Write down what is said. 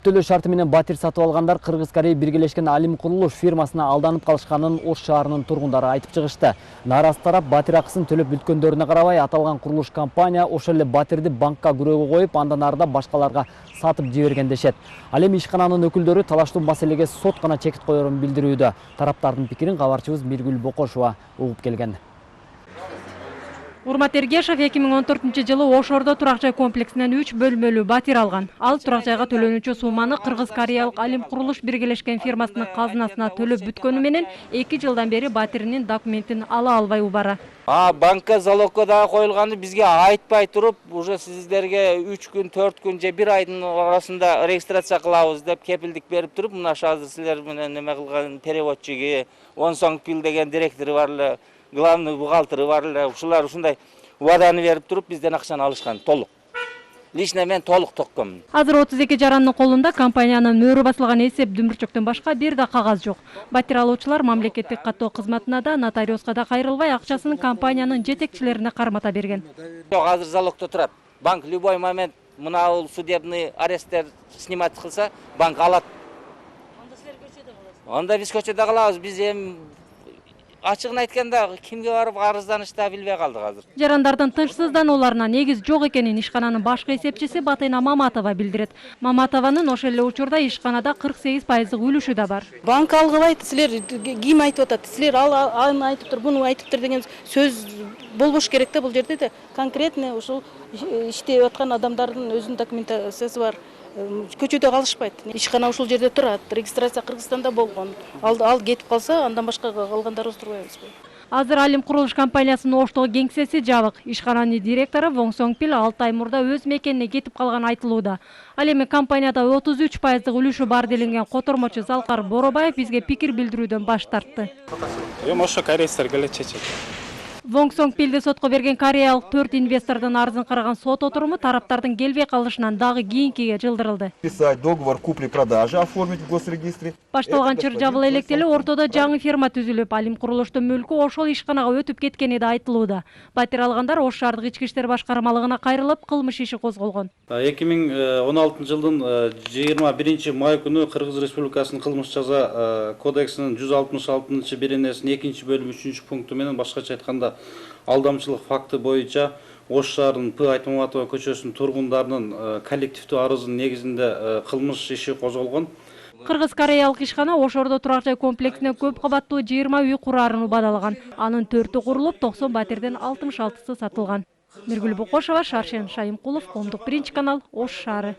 Төлөө шарты менен батир сатып алгандар Кыргыз Корея биргелешкен Алим курулуш фирмасына алданып калышканын Ош шаарынын тургундары айтып чыгышты. Нааразы тарап батир акысын төлөп бүткөндөрүнө карабай аталган курулуш компания ошол эле батирди банкка күрөөгө коюп, андан арыда башкаларга сатып жиберген дешет. Ал эми ишкананын өкүлдөрү талаштуу маселеге сот гана чекит коерун билдирүүдө. Тараптардын пикирин кабарчыбыз Миргүл Бокошова угуп келген. Урмат Эргешев 2014-жылы Ошордо турак жай комплексинен 3 бөлмөлүү батир алган. Ал турак жайга төлөнүүчү сумманы Кыргыз-Кореялык Алим курулуш биргелешкен фирмасынын казынасына төлөп бүткөнү менен 2 жылдан бери батиринин документин ала албай убара. Банка залогко да коюлганды бизге айтпай туруп, уже сиздерге 3 күн, 4 күн же 1 айдын арасында регистрация кылабыз деп кепилдик берип туруп, мына азыр силер менен неме кылган переводчиги, Онсонгпил деген директору бар эле, главный бухгалтеры бар эле, ушулар ушундай убаданы берип туруп бизден акчаны алышкан толук. Лично мен толук токком. Азыр 32 жарандын колунда компаниянын мөрү басылган эсеп дүмбүрчөктөн башка бир да кагаз жок. Батир алуучулар мамлекеттик каттоо кызматына да, нотариуска да кайрылбай, акчасын компаниянын жетекчилерине кармата берген. Жок, азыр залогдо турат. Банк любой момент мына судебный аресттер снимать кылса, банк алат. Анда силер көчөдө каласыз. Анда биз көчөдө калабыз. Биз эми ачыгын айтканда кимге барып арызданышты билбей калдык азыр. Жарандардын тынчсызданууларына негиз жок экенин ишкананын башкы эсепчиси Батына Маматова билдирет. Маматованын ошол эле учурда ишканада 48% үлүшү да бар. Банк алгылайт, силер ким айтып атат, силер аны айтыптыр, буну айтыптыр деген сөз болбош керек да, бул жерде де конкретно ушул иштеп аткан адамдардын өзүнүн документациясы бар. Көчөдө калышпайт. Ишкана ушул жерде турат, регистрация Кыргызстанда болгон. Ал кетип калса, андан башка калгандарыбыз турбайбызбы? Азыр Алим курулуш компаниясынын Оштогу кеңсеси жабык. Ишкананын директору Онсонгпил 6 ай мурда өз мекенине кетип калган айтылууда. Ал эми компанияда 33% үлүшү бар делинген котормочу Залкар Боробаев бизге пикир билдирүүдөн баш тартты. Ошо корейцтер келет чечет. Онсонгпилди сотко берген кореялык 4 инвестордун арызын караган сот отуруму тараптардын келбей калышынан дагы кийинкиге жылдырылды. Писать договор купли-продажи, оформить в госрегистре. Башталган чыр жабыла элек эле ортодо жаңы фирма түзүлүп, Алим курулуштун мүлкү ошол ишканага өтүп кеткени да айтылууда. Батир алгандар Ош шаардык ички иштер башкармалыгына кайрылып, кылмыш иши козголгон. 2016-жылдын 21 май күнү Кыргыз Республикасынын кылмыш жаза кодексинин 166-биринесинин 2-бөлүмү 3-пункту менен башкача айтканда алдамчылык факты боюнча Ош шаарынын П. Айтмаматова көчөсүнүн тургундарынын коллективдүү арызынын негизинде кылмыш иши козголгон. Кыргыз-кореялык ишкана Ошордо турак жай комплексине көп кабаттуу 20 үй курарын убадалаган. Анын 4-ү курулуп, 90 батирден 66-сы сатылган. Миргүл Бокошова, Шаршен Шайымкулов, Коомдук 1 канал, Ош шаары.